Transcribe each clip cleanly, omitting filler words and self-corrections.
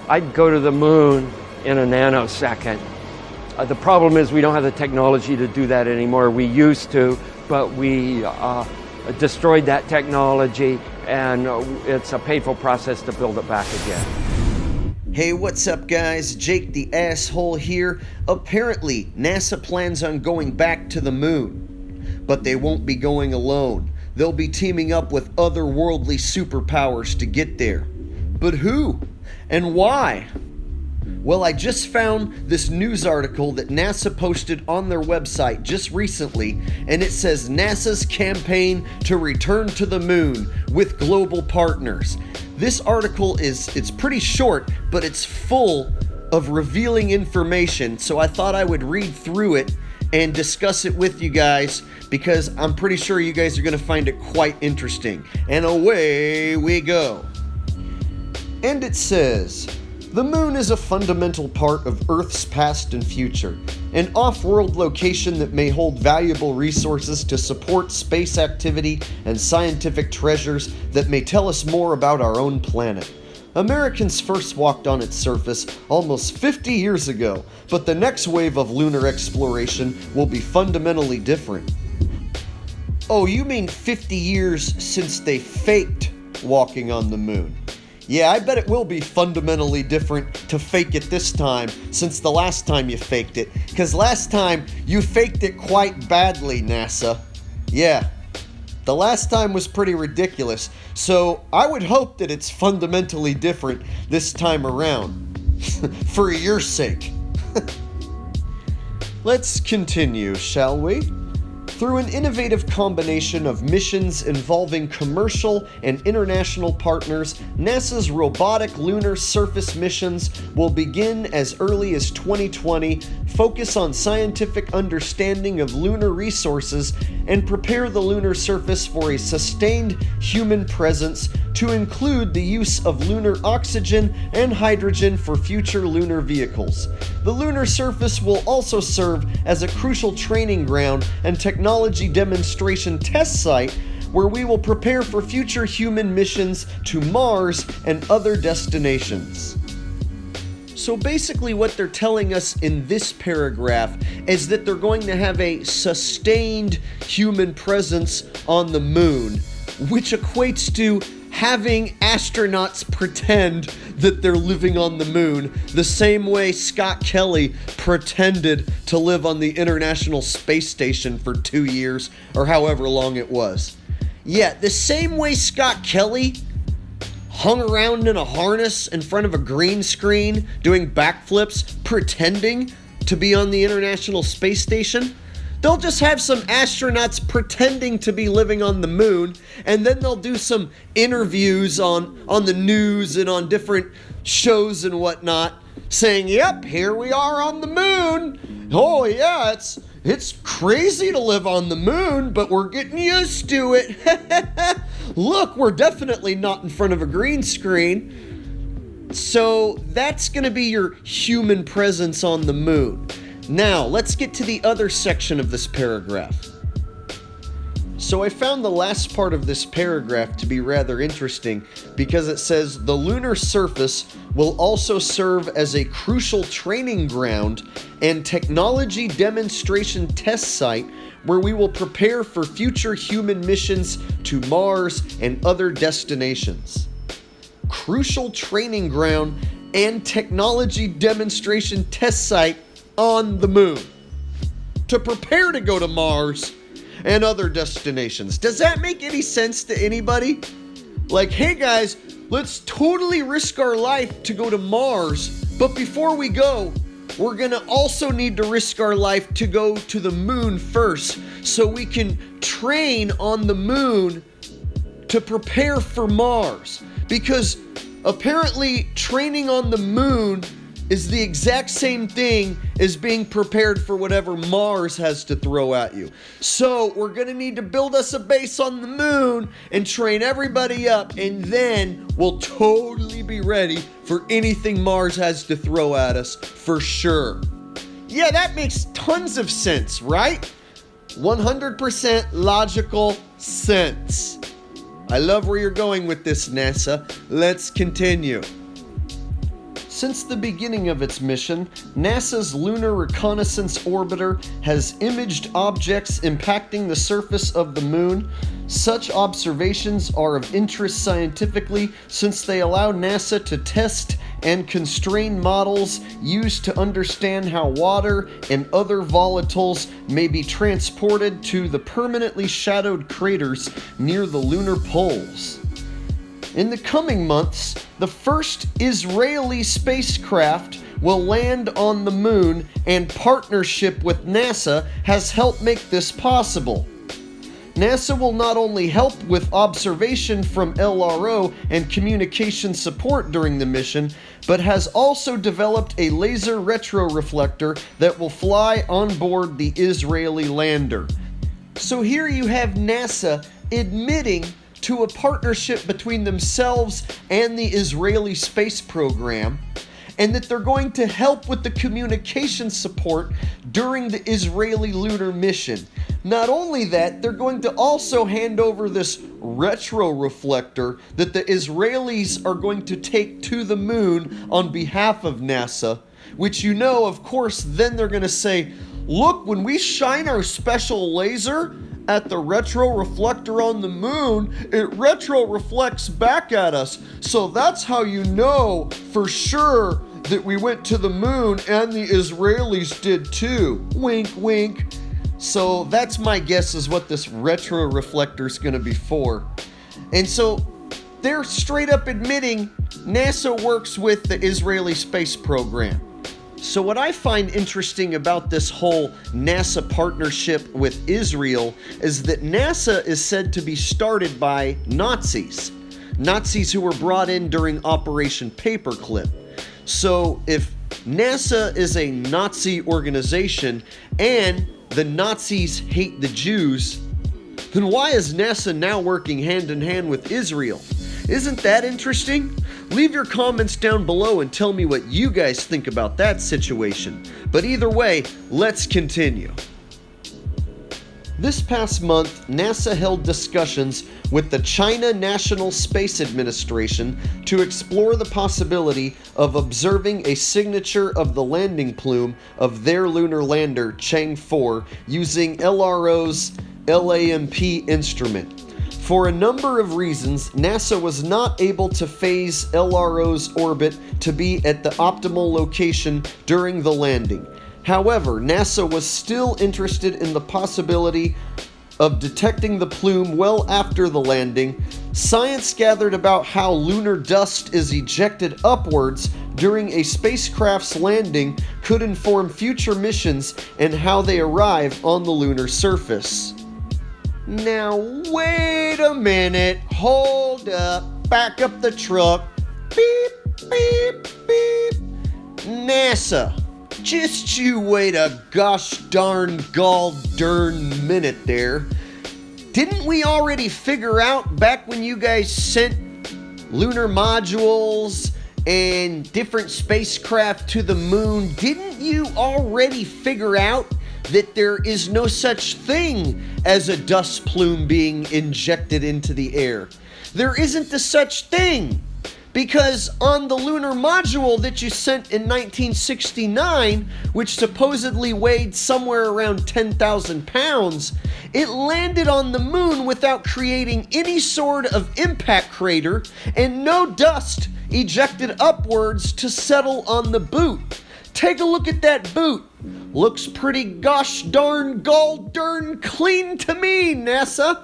I'd go to the moon in a nanosecond. The problem is we don't have the technology to do that anymore. We used to, but we destroyed that technology, and it's a painful process to build it back again. Hey, what's up guys? Jake the Asshole here. Apparently, NASA plans on going back to the moon, but they won't be going alone. They'll be teaming up with otherworldly superpowers to get there. But who? And why? Well, I just found this news article that NASA posted on their website just recently, and it says NASA's campaign to return to the moon with global partners. This article it's pretty short, but it's full of revealing information, so I thought I would read through it and discuss it with you guys, because I'm pretty sure you guys are going to find it quite interesting. And away we go. And it says, the moon is a fundamental part of Earth's past and future, an off-world location that may hold valuable resources to support space activity and scientific treasures that may tell us more about our own planet. Americans first walked on its surface almost 50 years ago, but the next wave of lunar exploration will be fundamentally different. Oh, you mean 50 years since they faked walking on the moon? Yeah, I bet it will be fundamentally different to fake it this time since the last time you faked it. Because last time you faked it quite badly, NASA. Yeah, the last time was pretty ridiculous. So I would hope that it's fundamentally different this time around. For your sake. Let's continue, shall we? Through an innovative combination of missions involving commercial and international partners, NASA's robotic lunar surface missions will begin as early as 2020, focus on scientific understanding of lunar resources, and prepare the lunar surface for a sustained human presence to include the use of lunar oxygen and hydrogen for future lunar vehicles. The lunar surface will also serve as a crucial training ground and technology demonstration test site where we will prepare for future human missions to Mars and other destinations. So basically what they're telling us in this paragraph is that they're going to have a sustained human presence on the moon, which equates to having astronauts pretend that they're living on the moon the same way Scott Kelly pretended to live on the International Space Station for 2 years or however long it was. Yeah, the same way Scott Kelly hung around in a harness in front of a green screen doing backflips pretending to be on the International Space Station. They'll just have some astronauts pretending to be living on the moon, and then they'll do some interviews on the news and on different shows and whatnot, saying, yep, here we are on the moon. Oh yeah, it's crazy to live on the moon, but we're getting used to it. Look, we're definitely not in front of a green screen. So that's going to be your human presence on the moon. Now, let's get to the other section of this paragraph. So I found the last part of this paragraph to be rather interesting because it says the lunar surface will also serve as a crucial training ground and technology demonstration test site where we will prepare for future human missions to Mars and other destinations. Crucial training ground and technology demonstration test site on the moon to prepare to go to Mars and other destinations. Does that make any sense to anybody? Like, hey guys, let's totally risk our life to go to Mars, but before we go, we're gonna also need to risk our life to go to the moon first so we can train on the moon to prepare for Mars. Because apparently training on the moon is the exact same thing as being prepared for whatever Mars has to throw at you. So we're gonna need to build us a base on the moon and train everybody up, and then we'll totally be ready for anything Mars has to throw at us for sure. Yeah, that makes tons of sense, right? 100% logical sense. I love where you're going with this, NASA. Let's continue. Since the beginning of its mission, NASA's Lunar Reconnaissance Orbiter has imaged objects impacting the surface of the moon. Such observations are of interest scientifically since they allow NASA to test and constrain models used to understand how water and other volatiles may be transported to the permanently shadowed craters near the lunar poles. In the coming months, the first Israeli spacecraft will land on the moon, and partnership with NASA has helped make this possible. NASA will not only help with observation from LRO and communication support during the mission, but has also developed a laser retroreflector that will fly on board the Israeli lander. So here you have NASA admitting to a partnership between themselves and the Israeli space program, and that they're going to help with the communication support during the Israeli lunar mission. Not only that, they're going to also hand over this retroreflector that the Israelis are going to take to the moon on behalf of NASA, which of course, then they're going to say, look, when we shine our special laser at the retroreflector on the moon, it retroreflects back at us. So that's how you know for sure that we went to the moon, and the Israelis did too. Wink, wink. So that's my guess is what this retroreflector is going to be for. And so they're straight up admitting NASA works with the Israeli space program. So what I find interesting about this whole NASA partnership with Israel is that NASA is said to be started by Nazis. Nazis who were brought in during Operation Paperclip. So if NASA is a Nazi organization and the Nazis hate the Jews, then why is NASA now working hand in hand with Israel? Isn't that interesting? Leave your comments down below and tell me what you guys think about that situation. But either way, let's continue. This past month, NASA held discussions with the China National Space Administration to explore the possibility of observing a signature of the landing plume of their lunar lander, Chang'e 4, using LRO's LAMP instrument. For a number of reasons, NASA was not able to phase LRO's orbit to be at the optimal location during the landing. However, NASA was still interested in the possibility of detecting the plume well after the landing. Science gathered about how lunar dust is ejected upwards during a spacecraft's landing could inform future missions and how they arrive on the lunar surface. Now, wait a minute. Hold up. Back up the truck. Beep, beep, beep. NASA, just you wait a gosh darn gall darn minute there. Didn't we already figure out back when you guys sent lunar modules and different spacecraft to the moon, didn't you already figure out that there is no such thing as a dust plume being injected into the air? There isn't a such thing, because on the lunar module that you sent in 1969, which supposedly weighed somewhere around 10,000 pounds, it landed on the moon without creating any sort of impact crater and no dust ejected upwards to settle on the boot. Take a look at that boot. Looks pretty gosh darn gall darn clean to me, NASA.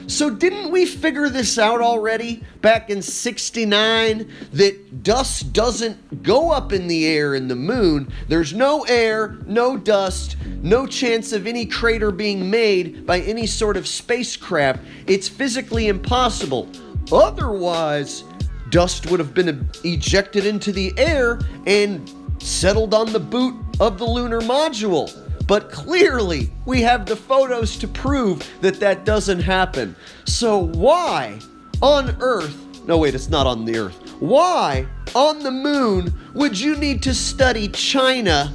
So didn't we figure this out already back in '69 that dust doesn't go up in the air in the moon? There's no air, no dust, no chance of any crater being made by any sort of spacecraft. It's physically impossible. Otherwise, dust would have been ejected into the air and settled on the boot of the lunar module. But clearly, we have the photos to prove that that doesn't happen. So why on Earth, no wait, it's not on the Earth. Why on the moon would you need to study China,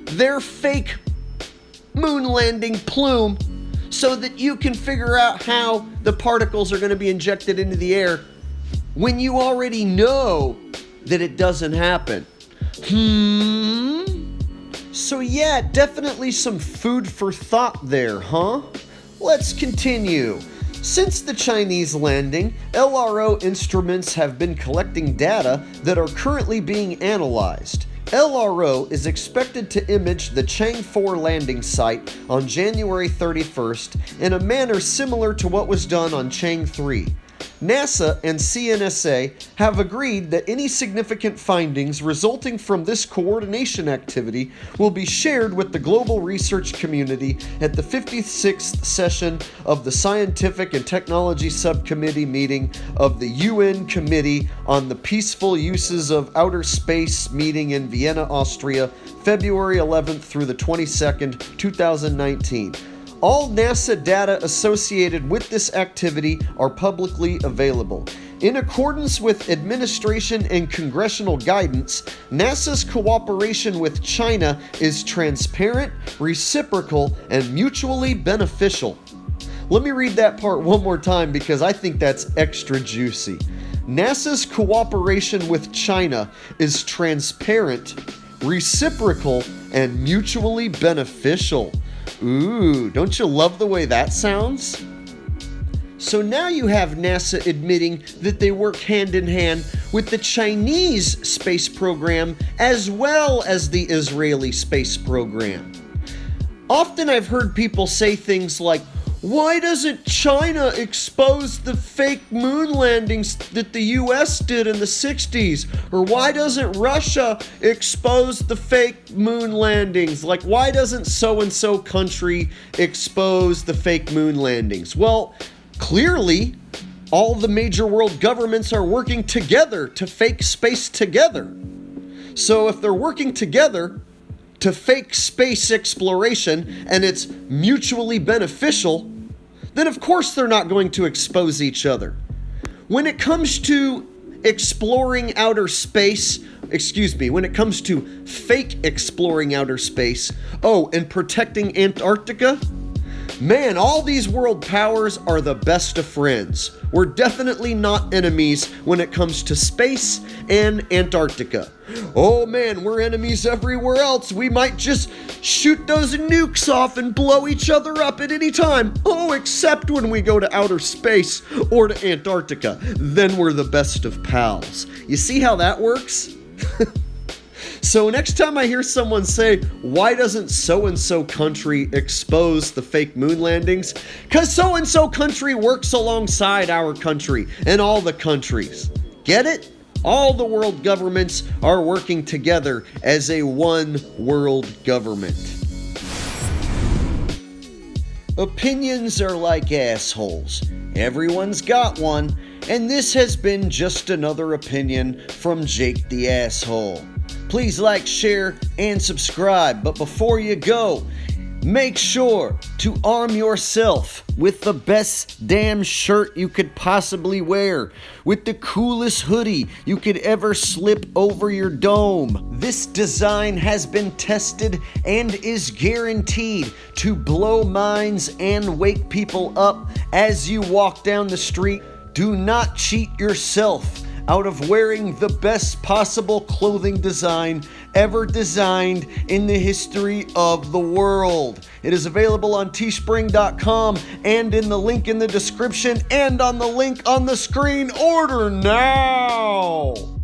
their fake moon landing plume, so that you can figure out how the particles are going to be injected into the air when you already know that it doesn't happen? So yeah, definitely some food for thought there, huh? Let's continue. Since the Chinese landing, LRO instruments have been collecting data that are currently being analyzed. LRO is expected to image the Chang 4 landing site on January 31st in a manner similar to what was done on Chang 3. NASA and CNSA have agreed that any significant findings resulting from this coordination activity will be shared with the global research community at the 56th session of the Scientific and Technology Subcommittee meeting of the UN Committee on the Peaceful Uses of Outer Space meeting in Vienna, Austria, February 11th through the 22nd, 2019. All NASA data associated with this activity are publicly available. In accordance with administration and congressional guidance, NASA's cooperation with China is transparent, reciprocal, and mutually beneficial. Let me read that part one more time because I think that's extra juicy. NASA's cooperation with China is transparent, reciprocal, and mutually beneficial. Ooh, don't you love the way that sounds? So now you have NASA admitting that they work hand in hand with the Chinese space program as well as the Israeli space program. Often I've heard people say things like, why doesn't China expose the fake moon landings that the US did in the 60s? Or why doesn't Russia expose the fake moon landings? Like, why doesn't so-and-so country expose the fake moon landings? Well, clearly, all the major world governments are working together to fake space together. So if they're working together to fake space exploration and it's mutually beneficial, then of course they're not going to expose each other. When it comes to exploring outer space, when it comes to fake exploring outer space, and protecting Antarctica, man, all these world powers are the best of friends. We're definitely not enemies when it comes to space and Antarctica. Oh man, we're enemies everywhere else. We might just shoot those nukes off and blow each other up at any time. Oh, except when we go to outer space or to Antarctica. Then we're the best of pals. You see how that works? So next time I hear someone say, why doesn't so-and-so country expose the fake moon landings? Because so-and-so country works alongside our country and all the countries. Get it? All the world governments are working together as a one world government. Opinions are like assholes. Everyone's got one, and this has been just another opinion from Jake the Asshole. Please like, share, and subscribe. But before you go, make sure to arm yourself with the best damn shirt you could possibly wear, with the coolest hoodie you could ever slip over your dome. This design has been tested and is guaranteed to blow minds and wake people up as you walk down the street. Do not cheat yourself out of wearing the best possible clothing design ever designed in the history of the world. It is available on teespring.com and in the link in the description and on the link on the screen. Order now!